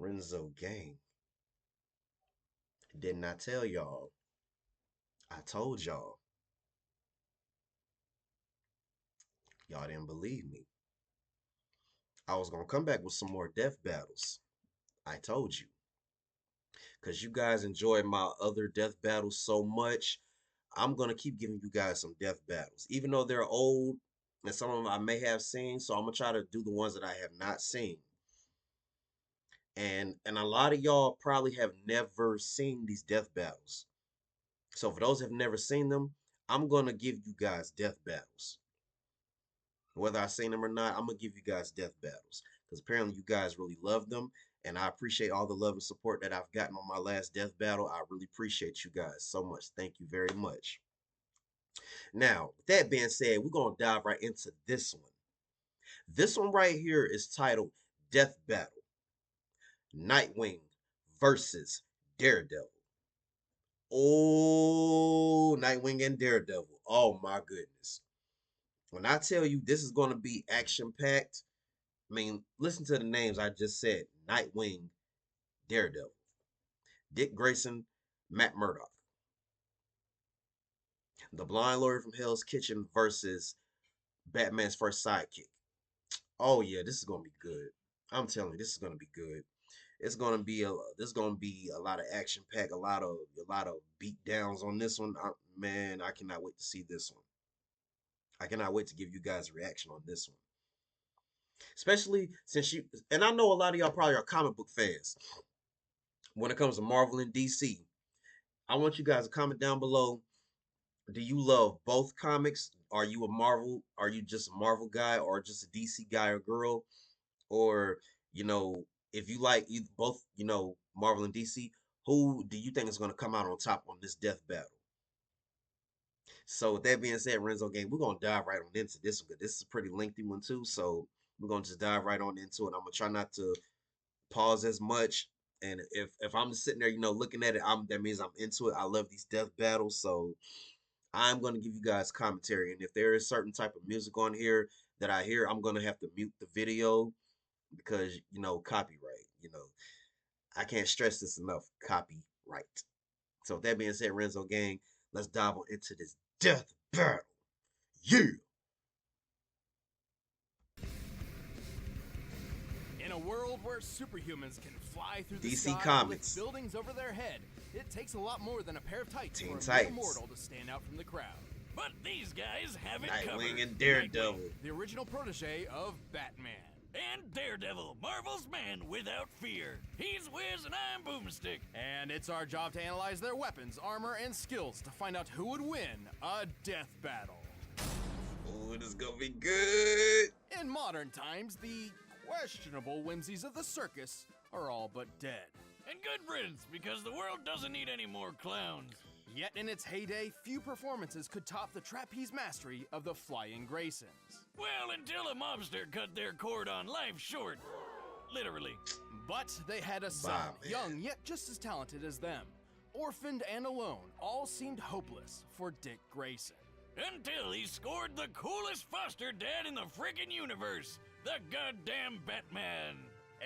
Renzo gang. Didn't I tell y'all? I told y'all. Y'all didn't believe me. I was gonna come back with some more death battles. I told you. Because you guys enjoy my other death battles so much, I'm gonna keep giving you guys some death battles. Even though they're old and some of them I may have seen, so I'm gonna try to do the ones that I have not seen. And a lot of y'all probably have never seen these death battles. So for those who have never seen them, I'm gonna give you guys death battles. Whether I've seen them or not, I'm gonna give you guys death battles because apparently you guys really love them, and I appreciate all the love and support that I've gotten on my last death battle. I really appreciate you guys so much. Thank you very much. Now, with that being said, we're gonna dive right into this one. This one right here is titled Death Battle: Nightwing versus Daredevil. Oh, Nightwing and Daredevil. Oh my goodness. When I tell you this is going to be action packed, I mean, listen to the names I just said: Nightwing, Daredevil, Dick Grayson, Matt Murdock, the blind lawyer from Hell's Kitchen versus Batman's first sidekick. Oh yeah, this is going to be good. I'm telling you, this is going to be good. It's going to be a This is going to be a lot of action pack, a lot of beat downs on this one. Man, I cannot wait to see this one. I cannot wait to give you guys a reaction on this one. Especially since you and I know a lot of y'all probably are comic book fans. When it comes to Marvel and DC, I want you guys to comment down below. Do you love both comics? Are you a Marvel? Are you just a Marvel guy or just a DC guy or girl? Or, you know, if you like both, Marvel and DC, who do you think is going to come out on top on this death battle? So with that being said, Renzo game, we're gonna dive right on into this one because this is a pretty lengthy one too. So we're gonna just dive right on into it. I'm gonna try not to pause as much. And if I'm just sitting there, looking at it, that means I'm into it. I love these death battles, so I'm gonna give you guys commentary. And if there is certain type of music on here that I hear, I'm gonna have to mute the video because copyright. I can't stress this enough. Copyright. So with that being said, Renzo gang, let's dive on into this death battle. Yeah. In a world where superhumans can fly through the DC sky Comics. with buildings over their head, it takes a lot more than a pair of tights Teen for a Titans. mere mortal to stand out from the crowd. But these guys have it covered. Nightwing and Daredevil. Nightwing, the original protege of Batman. And Daredevil, Marvel's man without fear. He's Wiz and I'm Boomstick. And it's our job to analyze their weapons, armor, and skills to find out who would win a death battle. Oh, this is gonna be good. In modern times, the questionable whimsies of the circus are all but dead. And good riddance, because the world doesn't need any more clowns. Yet in its heyday, few performances could top the trapeze mastery of the Flying Graysons. Well, until a mobster cut their cord on life short. Literally. But they had a son, young yet just as talented as them. Orphaned and alone, all seemed hopeless for Dick Grayson. Until he scored the coolest foster dad in the friggin' universe, the goddamn Batman.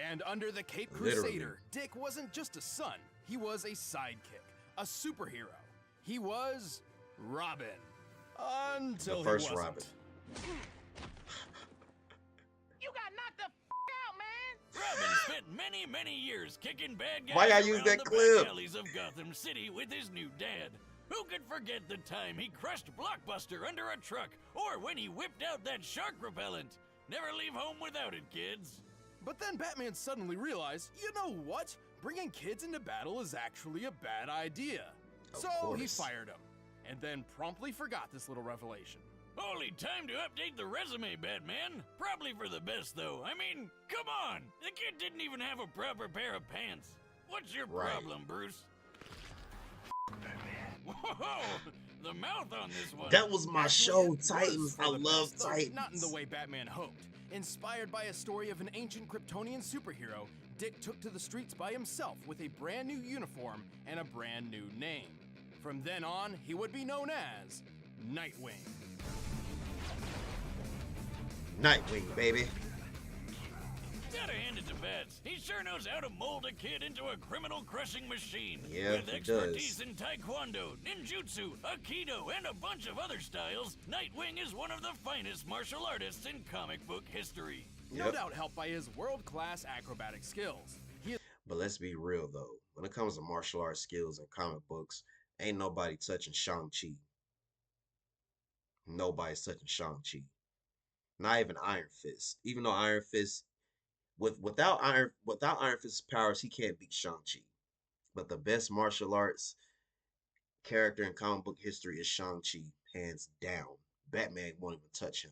And under the Cape Literally. Crusader, Dick wasn't just a son, he was a sidekick, a superhero. He was Robin. Until The first he wasn't. Robin. You got knocked the out, man! Robin spent many, many years kicking bad guys Why I use around that the clip? back alleys of Gotham City with his new dad. Who could forget the time he crushed Blockbuster under a truck, or when he whipped out that shark repellent? Never leave home without it, kids. But then Batman suddenly realized, you know what? Bringing kids into battle is actually a bad idea. Of So he course. fired him, and then promptly forgot this little revelation. Only time to update the resume, Batman. Probably for the best, though. I mean, come on! The kid didn't even have a proper pair of pants. What's your Right. problem, Bruce? Whoa! The mouth on this one. That was my Actually, show, it was Titans. for I the love best, though Titans. Not in the way Batman hoped. Inspired by a story of an ancient Kryptonian superhero, Dick took to the streets by himself with a brand new uniform and a brand new name. From then on, he would be known as Nightwing. Nightwing, baby. Gotta hand it to Bats. He sure knows how to mold a kid into a criminal-crushing machine. Yeah, With he expertise does. in taekwondo, ninjutsu, aikido, and a bunch of other styles, Nightwing is one of the finest martial artists in comic book history. No Yep. doubt helped by his world-class acrobatic skills. He is But let's be real though. When it comes to martial arts skills and comic books, ain't nobody touching Shang-Chi. Nobody's touching Shang-Chi. Not even Iron Fist. Even though Iron Fist without Iron Fist's powers, he can't beat Shang-Chi. But the best martial arts character in comic book history is Shang-Chi, hands down. Batman won't even touch him.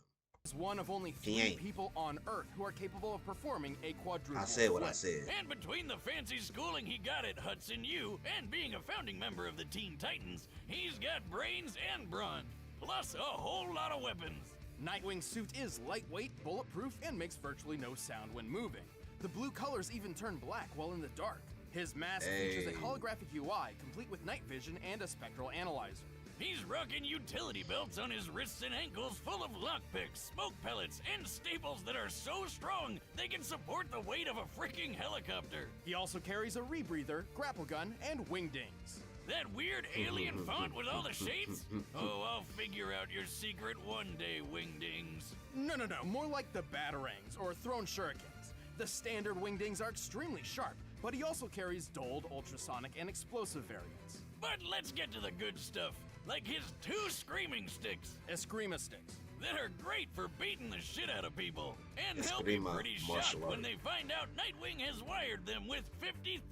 one of only He 3 ain't. people on Earth who are capable of performing a quadruple I said what I flip. said. And between the fancy schooling he got at Hudson U and being a founding member of the Teen Titans, he's got brains and brawn, plus a whole lot of weapons. Nightwing's suit is lightweight, bulletproof, and makes virtually no sound when moving. The blue colors even turn black while in the dark. His mask features a Hey. holographic UI, complete with night vision and a spectral analyzer. He's rocking utility belts on his wrists and ankles full of lockpicks, smoke pellets, and staples that are so strong they can support the weight of a freaking helicopter. He also carries a rebreather, grapple gun, and wingdings. That weird alien font with all the shades? Oh, I'll figure out your secret one day, Wingdings. No, more like the batarangs or thrown shurikens. The standard wingdings are extremely sharp, but he also carries dulled, ultrasonic, and explosive variants. But let's get to the good stuff, like his 2 screaming sticks Eskrima sticks. that are great for beating the shit out of people. And they'll be Eskrima pretty martial shocked when art. they find out Nightwing has wired them with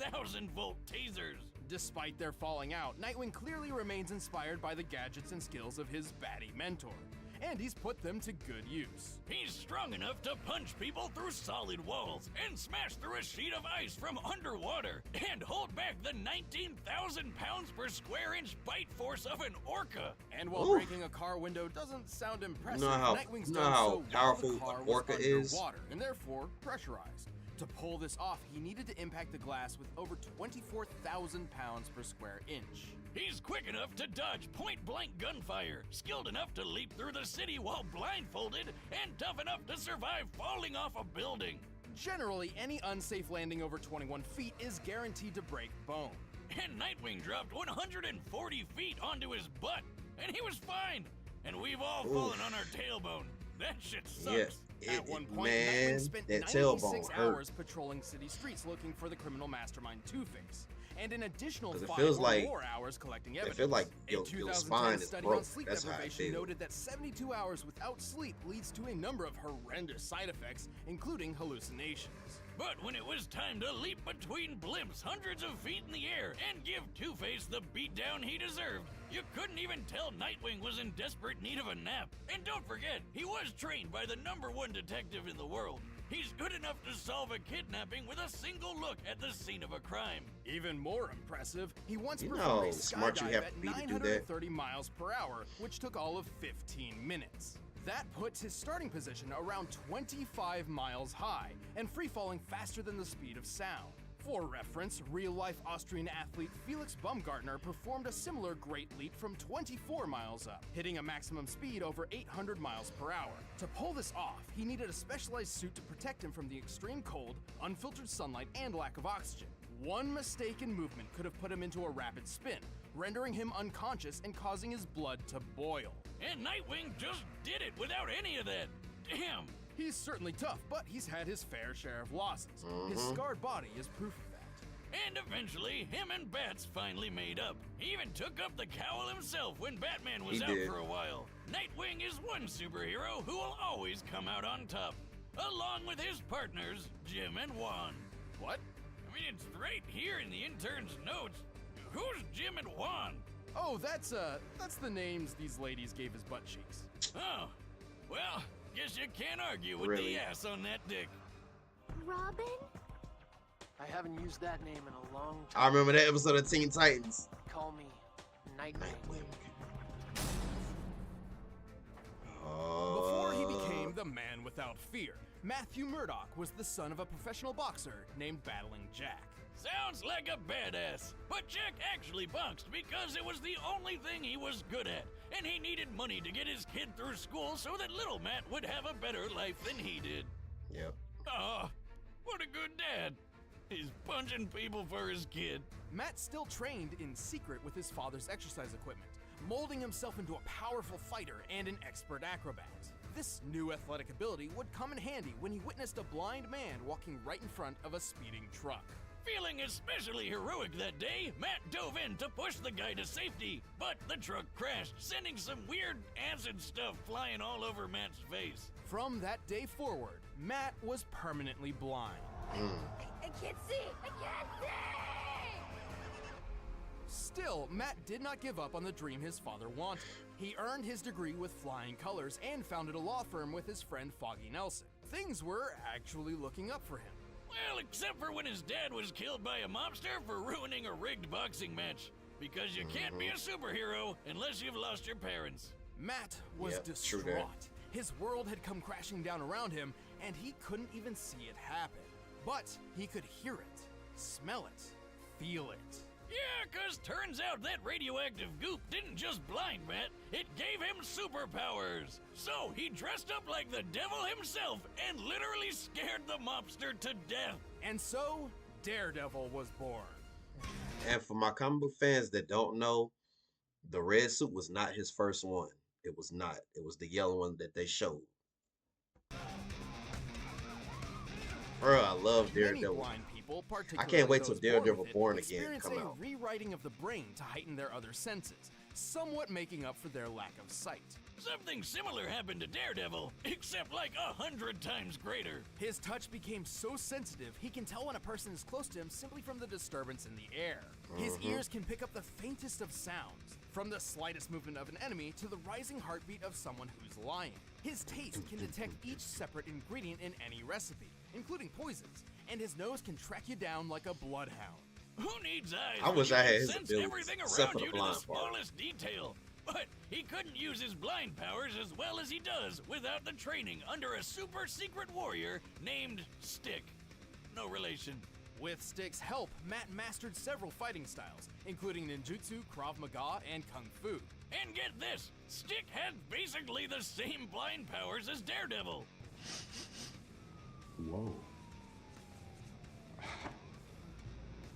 50,000-volt tasers. Despite their falling out, Nightwing clearly remains inspired by the gadgets and skills of his baddie mentor, and he's put them to good use. He's strong enough to punch people through solid walls and smash through a sheet of ice from underwater and hold back the 19,000 pounds per square inch bite force of an orca. And while Oof. breaking a car window doesn't sound impressive, You know how- Nightwing's you know done how so well powerful the car an was orca is? underwater and therefore pressurized. To pull this off, he needed to impact the glass with over 24,000 pounds per square inch. He's quick enough to dodge point-blank gunfire, skilled enough to leap through the city while blindfolded, and tough enough to survive falling off a building. Generally, any unsafe landing over 21 feet is guaranteed to break bone. And Nightwing dropped 140 feet onto his butt, and he was fine. And we've all fallen on our tailbone. That shit sucks. Yeah, At one point, man, Nightwing spent that 96 tailbone hurt. hours patrolling city streets looking for the criminal mastermind Two-Face, and an additional 'Cause it 5 feels or like- more hours collecting It evidence. feel like A your 2010 spine is study broke. on sleep That's how I deprivation feel. noted that 72 hours without sleep leads to a number of horrendous side effects, including hallucinations. But when it was time to leap between blimps hundreds of feet in the air and give Two-Face the beatdown he deserved, you couldn't even tell Nightwing was in desperate need of a nap. And don't forget, he was trained by the #1 detective in the world. He's good enough to solve a kidnapping with a single look at the scene of a crime. Even more impressive, he once You performed know a how smart you skydive have at to be to do that. 930 miles per hour, which took all of 15 minutes. That puts his starting position around 25 miles high and free falling faster than the speed of sound. For reference, real-life Austrian athlete Felix Baumgartner performed a similar great leap from 24 miles up, hitting a maximum speed over 800 miles per hour. To pull this off, he needed a specialized suit to protect him from the extreme cold, unfiltered sunlight, and lack of oxygen. One mistaken movement could have put him into a rapid spin, rendering him unconscious and causing his blood to boil. And Nightwing just did it without any of that. Damn. He's certainly tough, but he's had his fair share of losses. His scarred body is proof of that. And eventually, him and Bats finally made up. He even took up the cowl himself when Batman was He out did. for a while. Nightwing is one superhero who will always come out on top, along with his partners, Jim and Juan. What? I mean, it's right here in the intern's notes. Who's Jim and Juan? Oh, that's the names these ladies gave his butt cheeks. Oh, well, guess you can't argue with Really? the ass on that dick. Robin? I haven't used that name in a long I time. remember that episode of Teen Titans. Call me Nightwing. Nightwing. Before he became the man without fear, Matthew Murdoch was the son of a professional boxer named Battling Jack. Sounds like a badass, but Jack actually boxed because it was the only thing he was good at, and he needed money to get his kid through school so that little Matt would have a better life than he did. Yep. Oh, What a good dad. He's punching people for his kid. Matt still trained in secret with his father's exercise equipment, molding himself into a powerful fighter and an expert acrobat. This new athletic ability would come in handy when he witnessed a blind man walking right in front of a speeding truck. Feeling especially heroic that day, Matt dove in to push the guy to safety, but the truck crashed, sending some weird acid stuff flying all over Matt's face. From that day forward, Matt was permanently blind. I can't see! I can't see! Still, Matt did not give up on the dream his father wanted. He earned his degree with flying colors and founded a law firm with his friend Foggy Nelson. Things were actually looking up for him. Well, except for when his dad was killed by a mobster for ruining a rigged boxing match. Because you can't be a superhero unless you've lost your parents. Matt was true that. distraught. His world had come crashing down around him, and he couldn't even see it happen. But he could hear it, smell it, feel it. Yeah, 'cause turns out that radioactive goop didn't just blind Matt, it gave him superpowers. So he dressed up like the devil himself and literally scared the mobster to death. And so, Daredevil was born. And for my comic book fans that don't know, the red suit was not his first one. It was not. It was the yellow one that they showed. Bro, I love Many Daredevil. blind people, I particularly can't wait till those Daredevil with it, Born Again experience come a out. rewriting of the brain to heighten their other senses, somewhat making up for their lack of sight. Something similar happened to Daredevil, except like 100 times greater. His touch became so sensitive, he can tell when a person is close to him simply from the disturbance in the air. His ears can pick up the faintest of sounds, from the slightest movement of an enemy to the rising heartbeat of someone who's lying. His taste can detect each separate ingredient in any recipe, including poisons, and his nose can track you down like a bloodhound. Who needs eyes? I when wish you I can had his sense abilities, everything except around for the you to the blind part. smallest detail. But he couldn't use his blind powers as well as he does without the training under a super secret warrior named Stick. No relation. With Stick's help, Matt mastered several fighting styles, including ninjutsu, Krav Maga, and Kung Fu. And get this, Stick had basically the same blind powers as Daredevil. Whoa.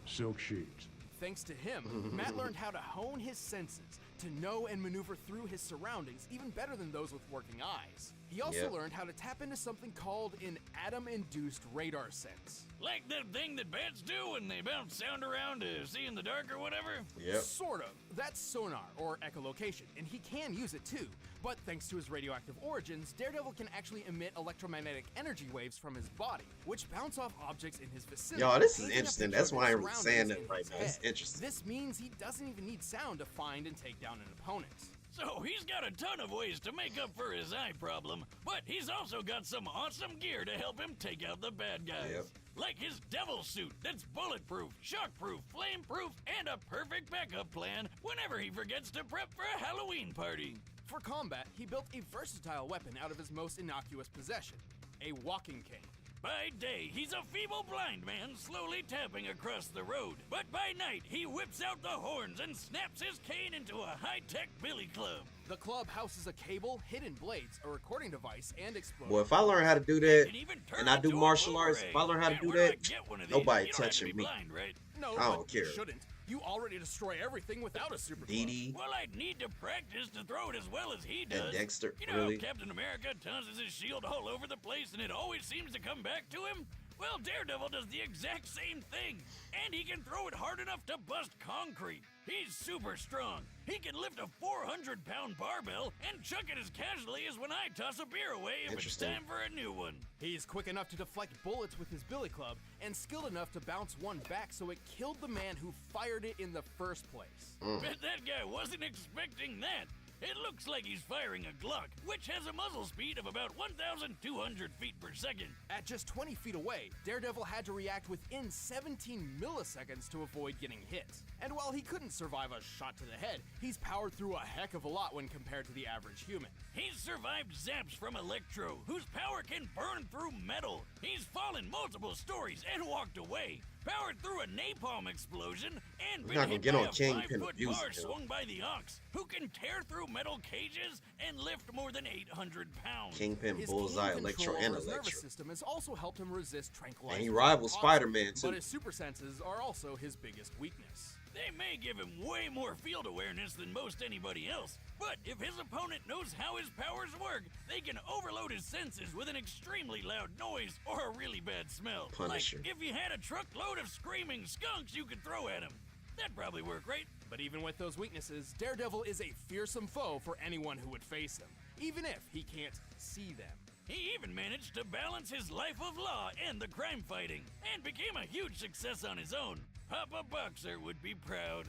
Silk sheets. Thanks to him, Matt learned how to hone his senses, to know and maneuver through his surroundings even better than those with working eyes. He also Yep. learned how to tap into something called an atom-induced radar sense. Like that thing that bats do when they bounce sound around to see in the dark or whatever. Yep. Sort of. That's sonar, or echolocation, and he can use it too. But thanks to his radioactive origins, Daredevil can actually emit electromagnetic energy waves from his body, which bounce off objects in his vicinity. Yo, this is painting a interesting. picture That's of why his I'm saying surroundings that in right his now. It's head. interesting. This means he doesn't even need sound to find and take down an opponent. So he's got a ton of ways to make up for his eye problem, but he's also got some awesome gear to help him take out the bad guys. Yep. Like his devil suit that's bulletproof, shockproof, flameproof, and a perfect backup plan whenever he forgets to prep for a Halloween party. For combat, he built a versatile weapon out of his most innocuous possession, a walking cane. By day, he's a feeble blind man slowly tapping across the road. But by night, he whips out the horns and snaps his cane into a high-tech billy club. The club houses a cable, hidden blades, a recording device, and explosives. Boy, if I learn how to do that, Can even turn and I do into a martial arts, boomerang. if I learn how to Man, do where I that, get one of these? nobody You don't have to touching be me. blind, right? No, I don't but you care. shouldn't. You already destroy everything without a super Dee glove. Dee Well, I'd need to practice to throw it as well as he and does. Dexter, You know really? how Captain America tosses his shield all over the place and it always seems to come back to him? Well, Daredevil does the exact same thing, and he can throw it hard enough to bust concrete. He's super strong. He can lift a 400-pound barbell and chuck it as casually as when I toss a beer away if it's Interesting. time for a new one. He's quick enough to deflect bullets with his billy club, and skilled enough to bounce one back so it killed the man who fired it in the first place. Bet that guy wasn't expecting that. It looks like he's firing a Glock, which has a muzzle speed of about 1,200 feet per second. At just 20 feet away, Daredevil had to react within 17 milliseconds to avoid getting hit. And while he couldn't survive a shot to the head, he's powered through a heck of a lot when compared to the average human. He's survived zaps from Electro, whose power can burn through metal. He's fallen multiple stories and walked away. powered through a napalm explosion, and We're been not gonna hit get by on a Kingpin 5-foot abusing bar him. swung by the Ox, who can tear through metal cages and lift more than 800 pounds. Kingpin, His Bullseye, keen Electro, control and over his nervous Electro. system has also helped him resist tranquilizers. And he rivals and Spider-Man, toxins, too. But his super senses are also his biggest weakness. They may give him way more field awareness than most anybody else, but if his opponent knows how his powers work, they can overload his senses with an extremely loud noise or a really bad smell. Punisher. Like if you had a truckload of screaming skunks you could throw at him. That'd probably work, right? But even with those weaknesses, Daredevil is a fearsome foe for anyone who would face him, even if he can't see them. He even managed to balance his life of law and the crime fighting, and became a huge success on his own. Papa Boxer would be proud.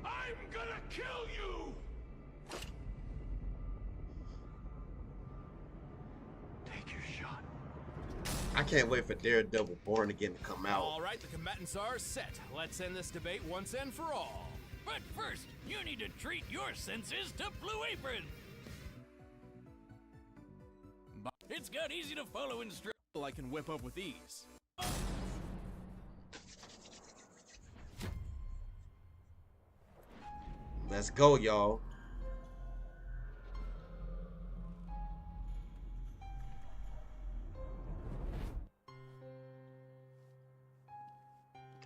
I'm gonna kill you! Take your shot. I can't wait for Daredevil Born Again to come out. All right, the combatants are set. Let's end this debate once and for all. But first, you need to treat your senses to Blue Apron. It's got easy to follow instructions. I can whip up with ease. Let's go, y'all.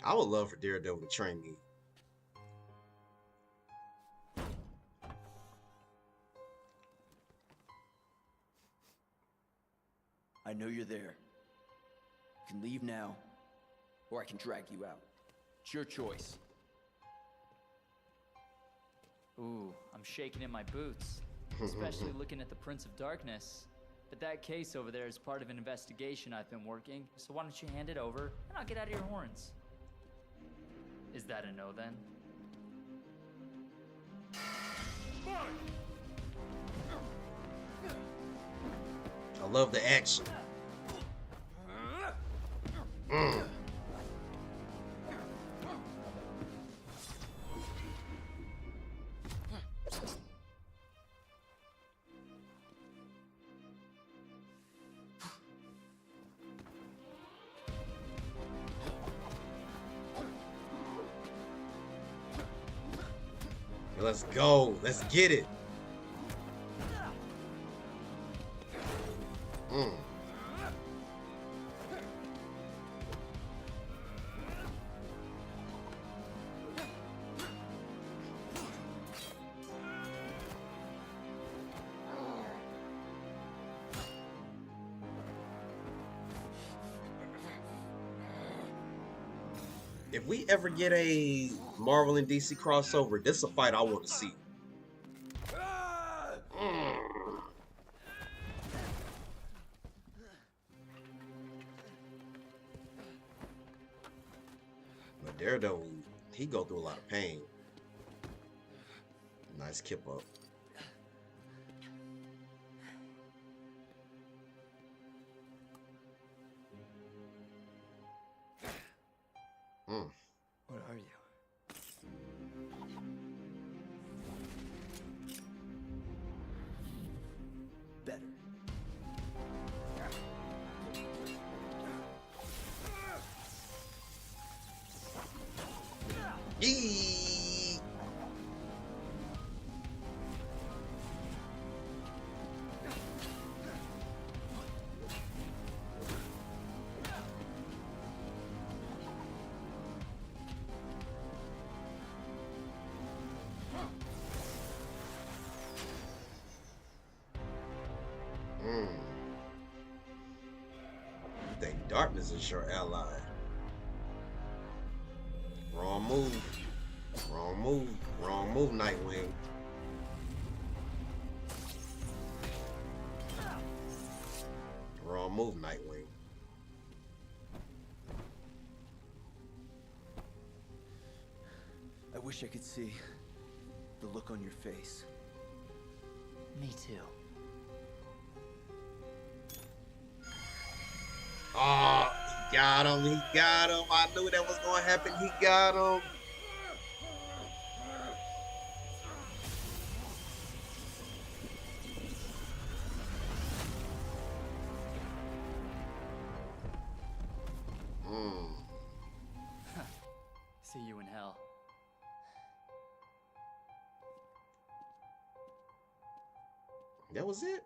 I would love for Daredevil to train me. I know you're there. You can leave now, or I can drag you out. It's your choice. Ooh, I'm shaking in my boots, especially looking at the Prince of Darkness. But that case over there is part of an investigation I've been working, so why don't you hand it over, and I'll get out of your horns. Is that a no then? I love the action. Let's go. Let's get it. If we ever get a Marvel and DC crossover, this is a fight I want to see. But Daredevil, he go through a lot of pain. Nice kip up. What are you? Better. Yee! You think darkness is your ally? Wrong move. Wrong move. Wrong move, Nightwing. Wrong move, Nightwing. I wish I could see the look on your face. Me too. Oh, he got him. He got him. I knew that was going to happen. He got him. That was it.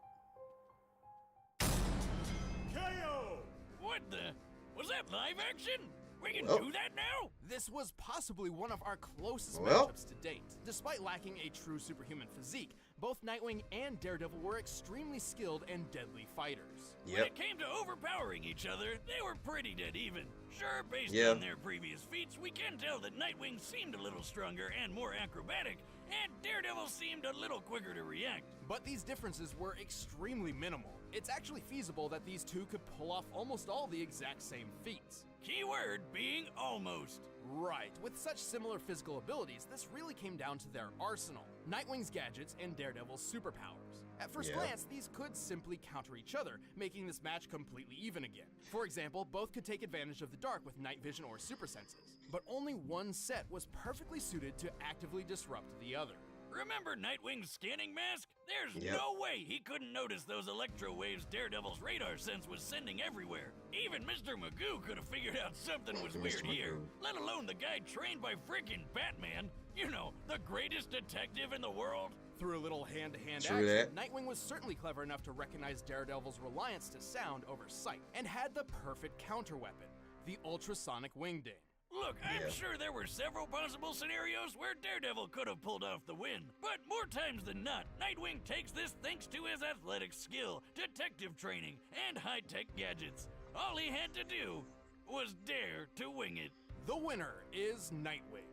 KO! What the? Was that live action? We can Well. do that now? This was possibly one of our closest Well. matchups to date. Despite lacking a true superhuman physique, both Nightwing and Daredevil were extremely skilled and deadly fighters. When Yep. it came to overpowering each other, they were pretty dead even. Sure, based Yeah. on their previous feats, we can tell that Nightwing seemed a little stronger and more acrobatic, and Daredevil seemed a little quicker to react. But these differences were extremely minimal. It's actually feasible that these two could pull off almost all the exact same feats. Keyword being almost. Right, with such similar physical abilities, this really came down to their arsenal. Nightwing's gadgets and Daredevil's superpowers. At first Yeah. glance, these could simply counter each other, making this match completely even again. For example, both could take advantage of the dark with night vision or super senses, but only one set was perfectly suited to actively disrupt the other. Remember Nightwing's scanning mask? There's Yep. no way he couldn't notice those electro waves Daredevil's radar sense was sending everywhere. Even Mr. Magoo could have figured out something was Mr. weird here, Magoo. let alone the guy trained by freaking Batman. You know, the greatest detective in the world. Through a little hand-to-hand True action, that. Nightwing was certainly clever enough to recognize Daredevil's reliance to sound over sight, and had the perfect counterweapon, the ultrasonic wingding. Look, I'm Yeah. sure there were several possible scenarios where Daredevil could have pulled off the win, but more times than not, Nightwing takes this thanks to his athletic skill, detective training, and high-tech gadgets. All he had to do was dare to wing it. The winner is Nightwing.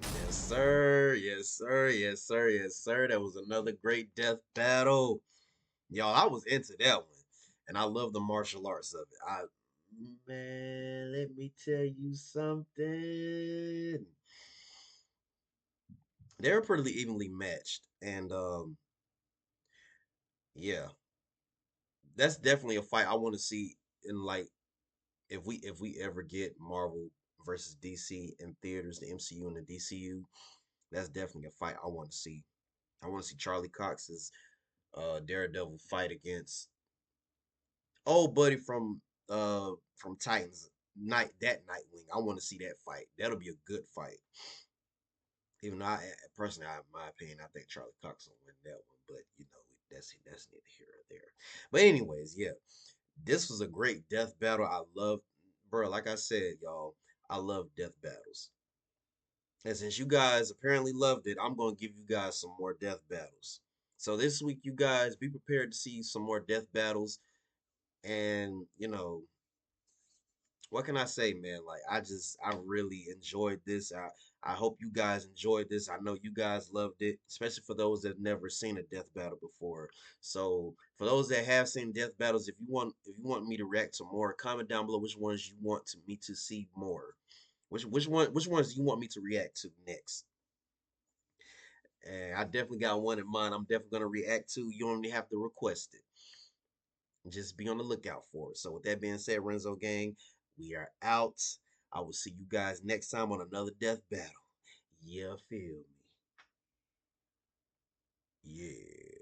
Yes, sir. Yes, sir. Yes, sir. Yes, sir. That was another great death battle. Y'all, I was into that one. And I love the martial arts of it. Man, let me tell you something. They were pretty evenly matched. And yeah, that's definitely a fight I want to see in like if we ever get Marvel versus DC in theaters, the MCU and the DCU, that's definitely a fight I want to see. I want to see Charlie Cox's Daredevil fight against old buddy from Titans Nightwing. I want to see that fight. That'll be a good fight. Even though personally, in my opinion, I think Charlie Cox will win that one. But you know, that's neither here or there. But anyways, yeah, this was a great death battle. I love, bro. Like I said, y'all, I love death battles. And since you guys apparently loved it, I'm gonna give you guys some more death battles. So this week, you guys be prepared to see some more death battles. And you know, what can I say, man? Like I really enjoyed this. I hope you guys enjoyed this. I know you guys loved it, especially for those that have never seen a death battle before. So for those that have seen death battles, if you want me to react to more, comment down below which ones you want me to see more. Which ones do you want me to react to next? And I definitely got one in mind. I'm definitely gonna react to. You only have to request it. Just be on the lookout for it. So with that being said, Renzo gang, we are out. I will see you guys next time on another death battle. Yeah, feel me. Yeah.